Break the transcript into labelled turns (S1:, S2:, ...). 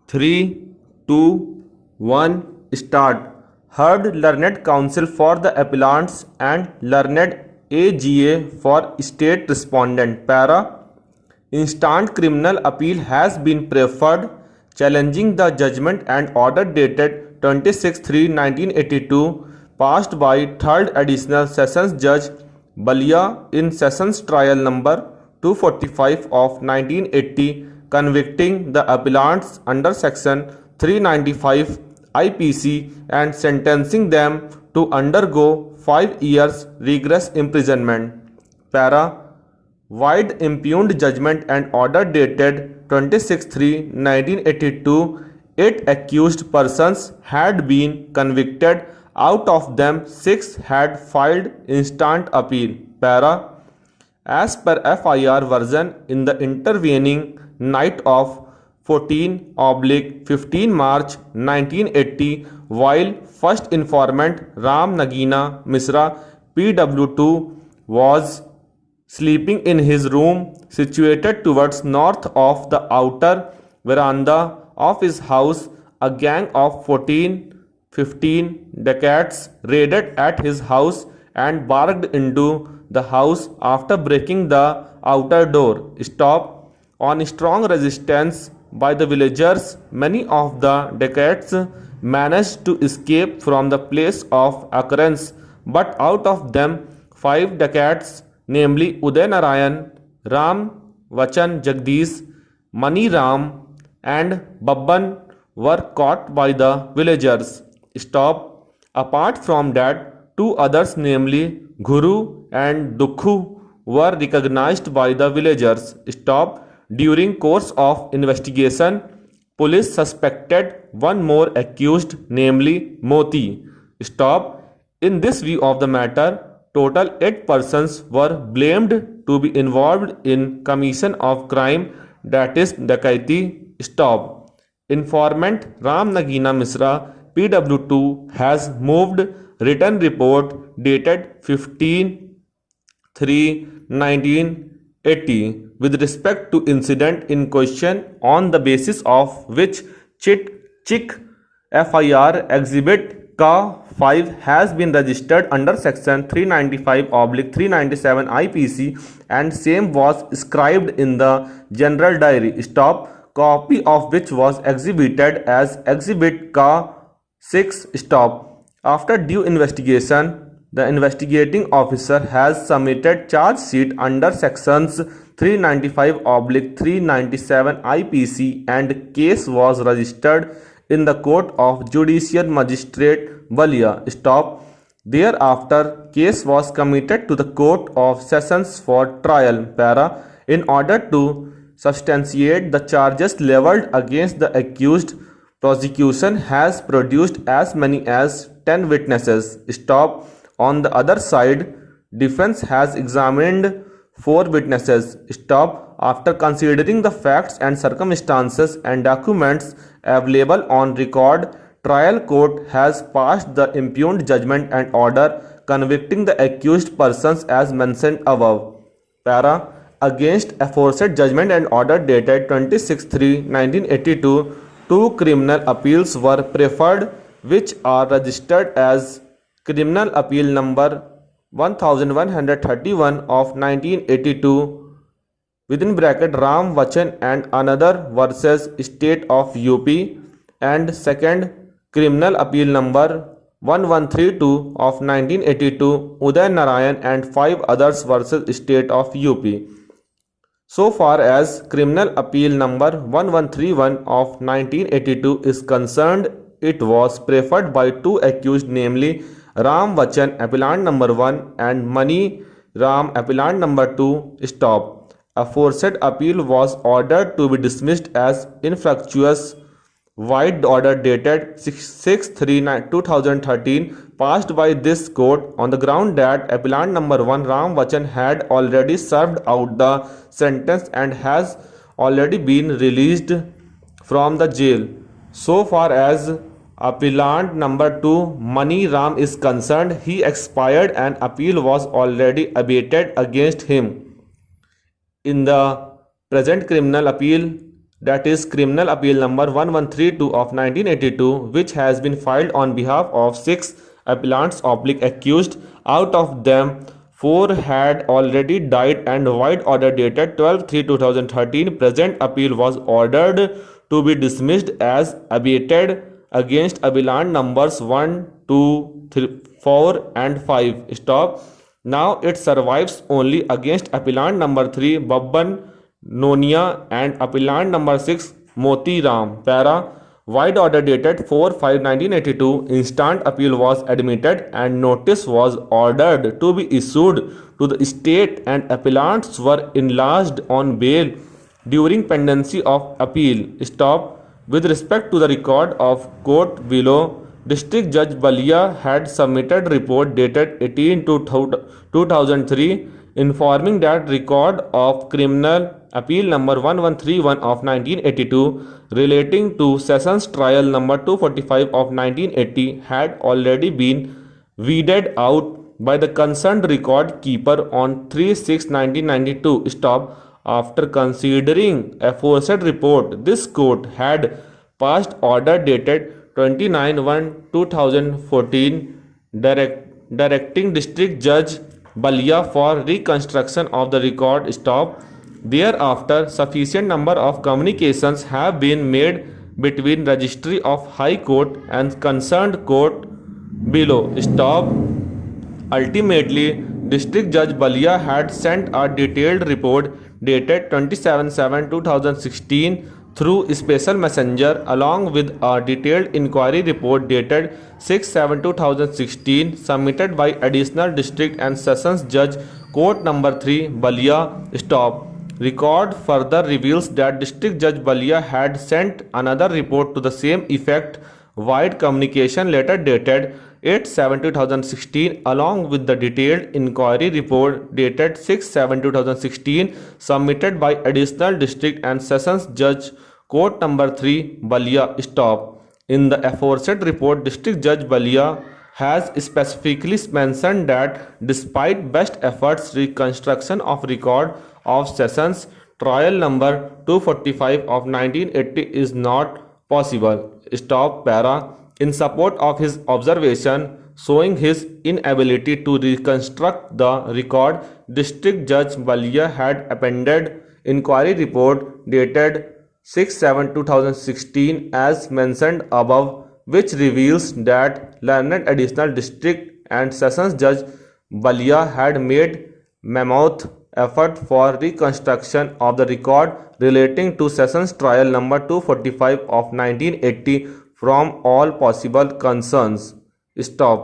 S1: 3, 2, 1, start. Heard learned counsel for the appellants and learned AGA for state respondent. Para. Instant criminal appeal has been preferred, challenging the judgment and order dated 26/3/1982, passed by 3rd Additional Sessions Judge Balia in Sessions Trial number 245 of 1980, convicting the appellants under Section 395 IPC and sentencing them to undergo 5 years rigorous imprisonment. Para. Wide impugned judgment and order dated 26/3/1982, 8 accused persons had been convicted. Out of them, 6 had filed instant appeal. Para. As per FIR version, in the intervening night of 14/15 March 1980, while first informant Ram Nagina Misra PW2 was sleeping in his room situated towards north of the outer veranda of his house, a gang of 14-15 dacoits raided at his house and barged into the house after breaking the outer door. Stop. On strong resistance by the villagers, many of the dacoits managed to escape from the place of occurrence, but out of them 5 dacoits, namely Uday Narayan, Ram Vachan Jagdish, Mani Ram and Babban, were caught by the villagers. Stop. Apart from that, 2 others, namely Guru and Dukhu, were recognized by the villagers. Stop. During course of investigation, police suspected 1 more accused, namely Moti. Stop. In this view of the matter, total 8 persons were blamed to be involved in commission of crime, that is dacoity. Stop. Informant Ram Nagina Misra PW2 has moved written report dated 15/3/1980 with respect to incident in question, on the basis of which Chick FIR Exhibit Ka 5 has been registered under Section 395/397 IPC and same was scribed in the general diary. Stop. Copy of which was exhibited as Exhibit Ka 6. Stop. After due investigation, the investigating officer has submitted charge sheet under Sections 395/397 IPC and case was registered in the Court of Judicial Magistrate Balia. Stop. Thereafter, case was committed to the Court of Sessions for trial. Para. In order to substantiate the charges leveled against the accused, prosecution has produced as many as 10 witnesses. Stop. On the other side, defense has examined 4 witnesses. Stop. After considering the facts and circumstances and documents available on record, trial court has passed the impugned judgment and order convicting the accused persons as mentioned above. Para. Against aforesaid judgment and order dated 26/3/1982, 2 criminal appeals were preferred, which are registered as Criminal Appeal number 1131 of 1982 within bracket Ram Vachan and another versus State of UP, and second Criminal Appeal number 1132 of 1982 Uday Narayan and 5 others versus State of UP. So far as Criminal Appeal number 1131 of 1982 is concerned, it was preferred by 2 accused, namely Ram Vachan appellant number 1 and Mani Ram appellant number 2. Stop. Aforesaid appeal was ordered to be dismissed as infructuous. Wide order dated 6/3/2013 passed by this court on the ground that appellant number 1 Ram Vachan had already served out the sentence and has already been released from the jail. So far as appellant number 2 Mani Ram is concerned, he expired and appeal was already abated against him. In the present criminal appeal that is criminal appeal number 1132 of 1982, which has been filed on behalf of 6 appellants accused. Out of them, 4 had already died, and void order dated 12/3/2013 present appeal was ordered to be dismissed as abated against appellant numbers 1, 2, 3, 4 and 5. Stop. Now it survives only against appellant number 3 Babban Nonia and appellant number 6 Moti Ram. Para. Void order dated 4/5/1982. Instant appeal was admitted and notice was ordered to be issued to the state, and appellants were enlarged on bail during pendency of appeal. Stop. With respect to the record of court below, District Judge Balia had submitted report dated 18/2003 informing that record of criminal appeal number 1131 of 1982 relating to sessions trial number 245 of 1980 had already been weeded out by the concerned record keeper on 3/6/1992. Stop. After considering aforesaid report, this court had passed order dated 29/1/2014 directing District Judge Balia for reconstruction of the record. Stop. Thereafter, sufficient number of communications have been made between Registry of High Court and concerned court below. Stop. Ultimately, District Judge Balia had sent a detailed report dated 27/7/2016 through special messenger along with a detailed inquiry report dated 6/7/2016 submitted by Additional District and Sessions Judge Court number 3 Balia. Stop. Record further reveals that District Judge Balia had sent another report to the same effect via communication letter dated 8/7/2016 along with the detailed inquiry report dated 6/7/2016 submitted by Additional District and Sessions Judge Court number 3 Balia. Stop. In the aforesaid report, District Judge Balia has specifically mentioned that despite best efforts, reconstruction of record of sessions trial number 245 of 1980 is not possible. Stop. Para. In support of his observation showing his inability to reconstruct the record, District Judge Balia had appended inquiry report dated 6/7/2016 as mentioned above, which reveals that learned Additional District and Sessions Judge Balia had made mammoth effort for reconstruction of the record relating to sessions trial number 245 of 1980 from all possible concerns. Stop.